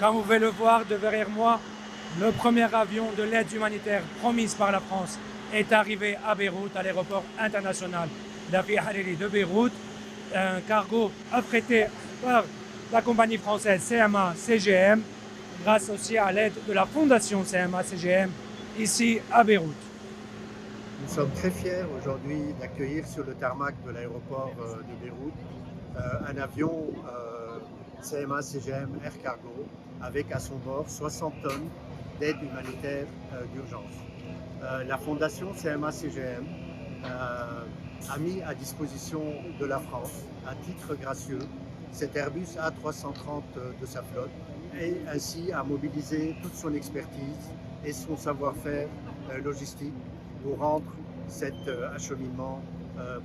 Comme vous pouvez le voir derrière moi, le premier avion de l'aide humanitaire promise par la France est arrivé à Beyrouth, à l'aéroport international Dafi Hariri de Beyrouth. Un cargo affrété par la compagnie française CMA-CGM, grâce aussi à l'aide de la fondation CMA-CGM, ici à Beyrouth. Nous sommes très fiers aujourd'hui d'accueillir sur le tarmac de l'aéroport de Beyrouth un avion CMA-CGM Air Cargo avec à son bord 60 tonnes d'aide humanitaire d'urgence. La fondation CMA-CGM a mis à disposition de la France, à titre gracieux, cet Airbus A330 de sa flotte et ainsi a mobilisé toute son expertise et son savoir-faire logistique pour rendre cet acheminement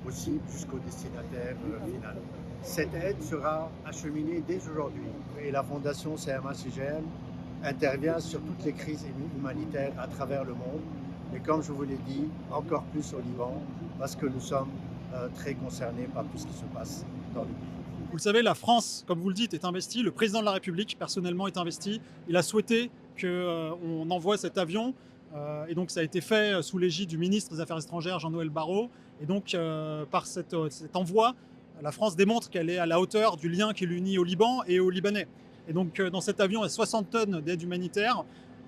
possible jusqu'au destinataire final. Cette aide sera acheminée dès aujourd'hui et la fondation CMA-CGM intervient sur toutes les crises humanitaires à travers le monde, mais comme je vous l'ai dit, encore plus au Liban, parce que nous sommes très concernés par tout ce qui se passe dans le pays. Vous le savez, la France, comme vous le dites, est investie. Le président de la République, personnellement, est investi. Il a souhaité qu'on envoie cet avion. Et donc, ça a été fait sous l'égide du ministre des Affaires étrangères, Jean-Noël Barrot. Et donc, par cet envoi, la France démontre qu'elle est à la hauteur du lien qui l'unit au Liban et aux Libanais. Et donc, dans cet avion, il y a 60 tonnes d'aide humanitaire.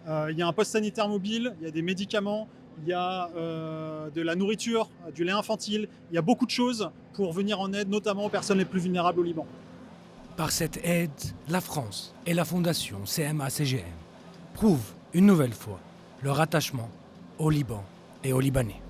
Il y a un poste sanitaire mobile, il y a des médicaments, il y a de la nourriture, du lait infantile. Il y a beaucoup de choses pour venir en aide, notamment aux personnes les plus vulnérables au Liban. Par cette aide, la France et la fondation CMA-CGM prouvent une nouvelle fois leur attachement au Liban et aux Libanais.